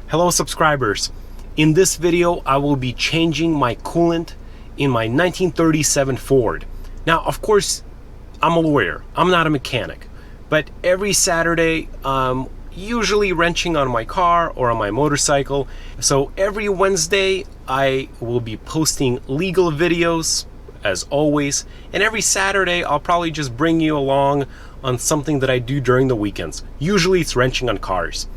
Hello subscribers. In this video I will be changing my coolant in my 1937 Ford. Now of course I'm a lawyer, I'm not a mechanic, but every Saturday I'm usually wrenching on my car or on my motorcycle. So every Wednesday I will be posting legal videos as always, and every Saturday I'll probably just bring you along on something that I do during the weekends. Usually it's wrenching on cars.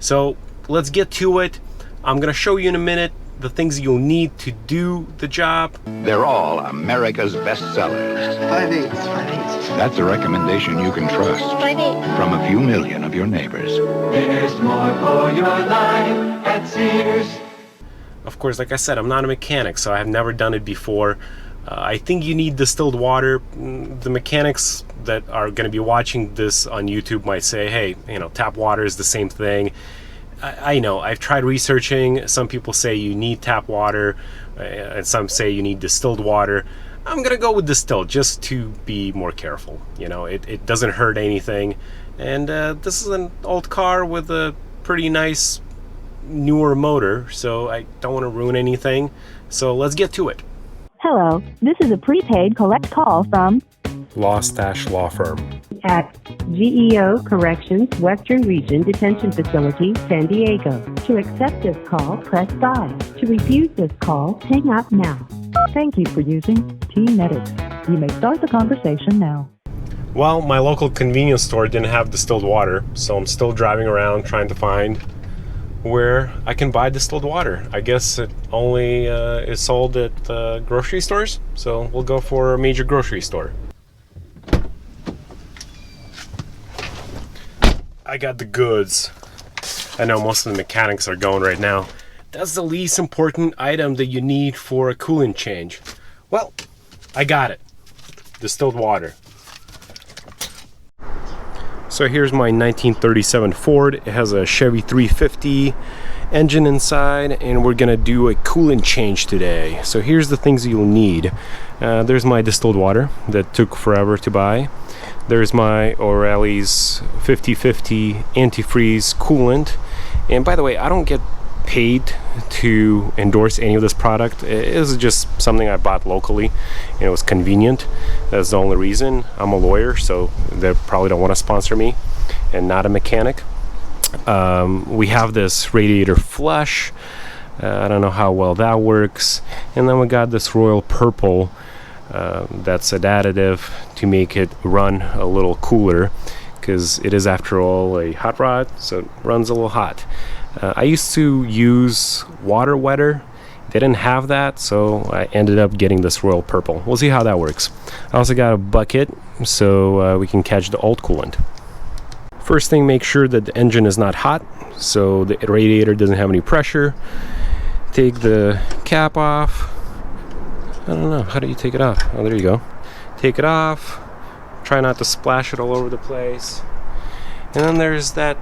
So let's get to it. I'm gonna show you in a minute the things you'll need to do the job. They're all America's best sellers. 5/8. That's a recommendation you can trust 5/8. from a few million of your neighbors. There's more for your life at Sears. Of course, like I said, I'm not a mechanic, so I've never done it before. I think you need distilled water. The mechanics that are going to be watching this on YouTube might say, hey, you know, tap water is the same thing. I know, I've tried researching. Some people say you need tap water, and some say you need distilled water. I'm going to go with distilled just to be more careful. You know, it doesn't hurt anything. And this is an old car with a pretty nice newer motor, so I don't want to ruin anything. So let's get to it. Hello, this is a prepaid collect call from LAWSTACHE Law Firm at GEO Corrections Western Region Detention Facility, San Diego. To accept this call, press 5. To refuse this call, hang up now. Thank you for using T-Medics. You may start the conversation now. Well, my local convenience store didn't have distilled water, so I'm still driving around trying to find where I can buy distilled water. I guess it only is sold at grocery stores, so we'll go for a major grocery store. I got the goods. I know most of the mechanics are going right now. That's the least important item that you need for a coolant change. Well, I got it. Distilled water. So here's my 1937 Ford. It has a Chevy 350 engine inside, and we're gonna do a coolant change today. So here's the things you'll need. There's my distilled water that took forever to buy. There's my O'Reilly's 50/50 antifreeze coolant. And by the way, I don't get paid to endorse any of this product. It is just something I bought locally and it was convenient. That's the only reason. I'm a lawyer, so they probably don't want to sponsor me, and not a mechanic. We have this radiator flush. I don't know how well that works. And then we got this royal purple. That's an additive to make it run a little cooler, because it is after all a hot rod, so it runs a little hot. I used to use water wetter. They didn't have that, so I ended up getting this royal purple. We'll see how that works. I also got a bucket so we can catch the old coolant. First thing, make sure that the engine is not hot, so the radiator doesn't have any pressure. Take the cap off. I don't know, how do you take it off? Oh, there you go. Take it off. Try not to splash it all over the place. And then there's that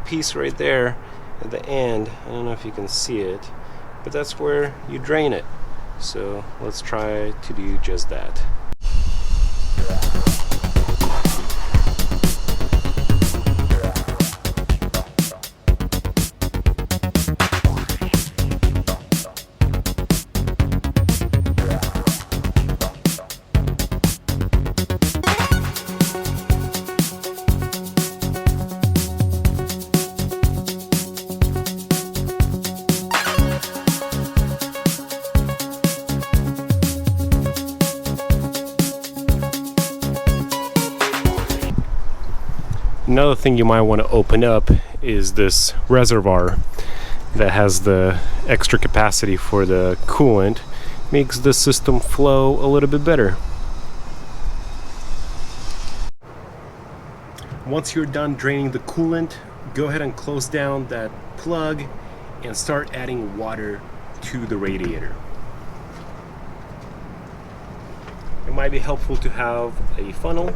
piece right there at the end. I don't know if you can see it, but that's where you drain it. So let's try to do just that. Another thing you might want to open up is this reservoir that has the extra capacity for the coolant. Makes the system flow a little bit better. Once you're done draining the coolant, go ahead and close down that plug and start adding water to the radiator. It might be helpful to have a funnel.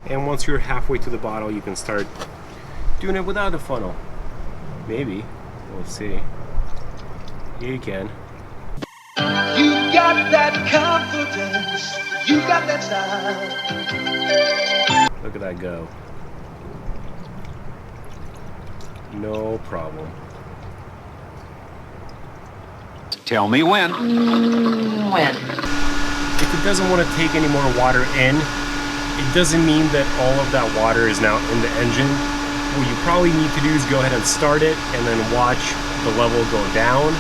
And once you're halfway to the bottle, you can start doing it without a funnel. Maybe. We'll see. Yeah, you can. got that confidence. You got that style. Look at that go. No problem. Tell me when. When? If it doesn't want to take any more water in, it doesn't mean that all of that water is now in the engine. What you probably need to do is go ahead and start it and then watch the level go down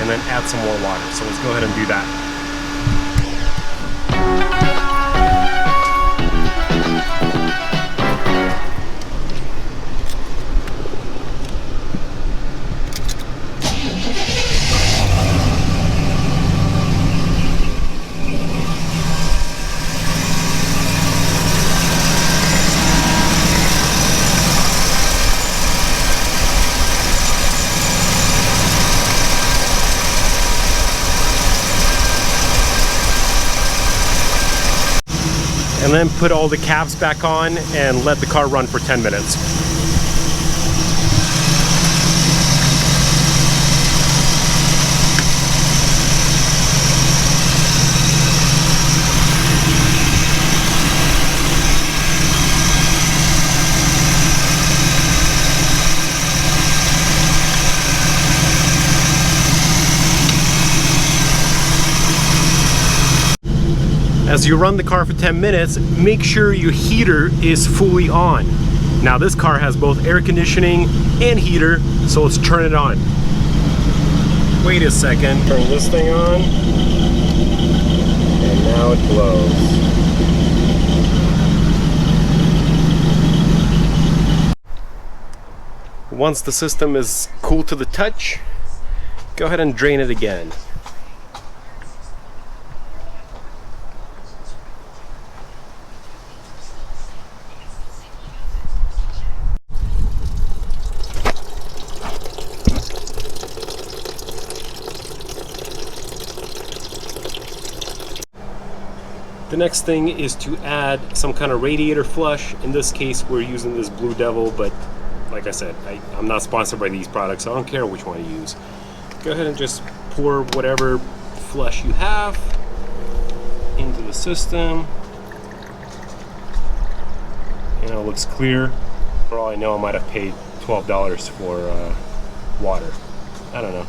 and then add some more water. So let's go ahead and do that. And then put all the caps back on and let the car run for 10 minutes. As you run the car for 10 minutes, make sure your heater is fully on. Now this car has both air conditioning and heater, so let's turn it on. Wait a second, turn this thing on, and now it blows. Once the system is cool to the touch, go ahead and drain it again. The next thing is to add some kind of radiator flush. In this case, we're using this Blue Devil, but like I said, I'm not sponsored by these products, so I don't care which one you use. Go ahead and just pour whatever flush you have into the system. You know, it looks clear. For all I know, I might have paid $12 for water. I don't know.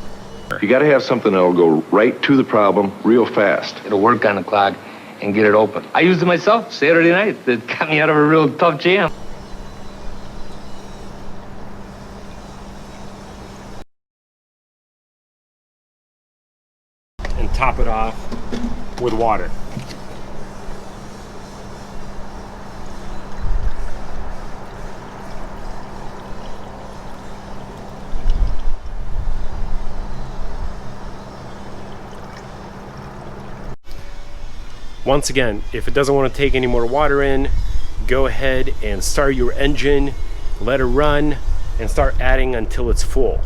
You got to have something that'll go right to the problem real fast. It'll work on the clock and get it open. I used it myself Saturday night. It got me out of a real tough jam. And top it off with water. Once again, if it doesn't want to take any more water in, go ahead and start your engine, let it run, and start adding until it's full,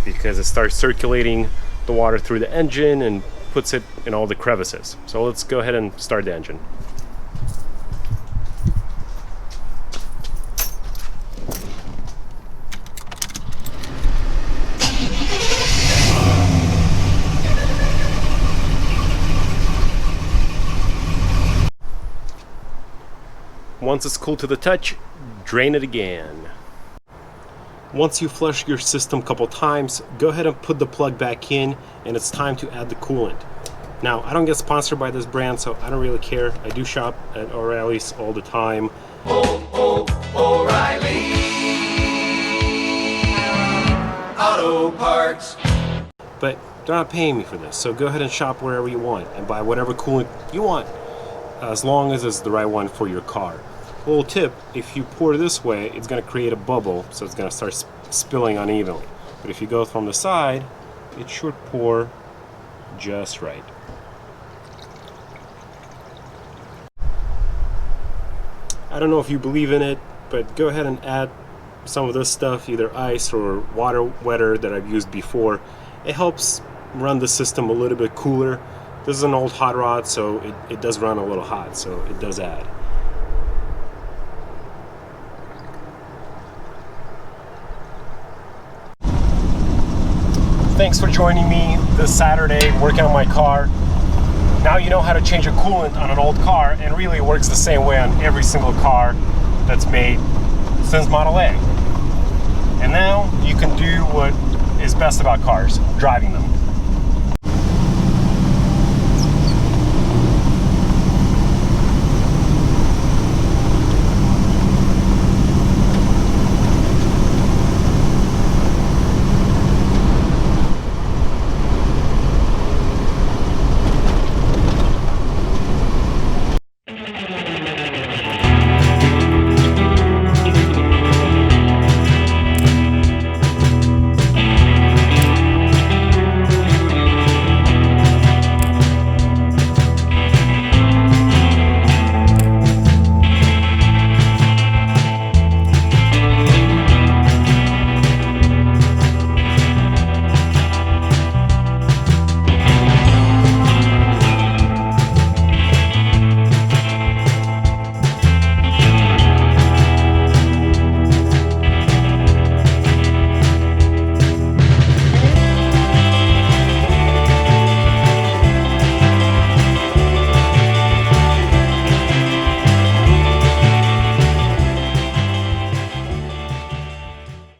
because it starts circulating the water through the engine and puts it in all the crevices. So let's go ahead and start the engine. Once it's cool to the touch, drain it again. Once you flush your system a couple times, go ahead and put the plug back in, and it's time to add the coolant. Now, I don't get sponsored by this brand, so I don't really care. I do shop at O'Reilly's all the time. O'Reilly Auto Parts. But they're not paying me for this, so go ahead and shop wherever you want and buy whatever coolant you want, as long as it's the right one for your car. A little tip, if you pour this way, it's going to create a bubble, so it's going to start spilling unevenly. But if you go from the side, it should pour just right. I don't know if you believe in it, but go ahead and add some of this stuff, either ice or water wetter that I've used before. It helps run the system a little bit cooler. This is an old hot rod, so it does run a little hot, so it does add. Thanks for joining me this Saturday working on my car. Now you know how to change a coolant on an old car, and really it works the same way on every single car that's made since Model A. And now you can do what is best about cars, driving them.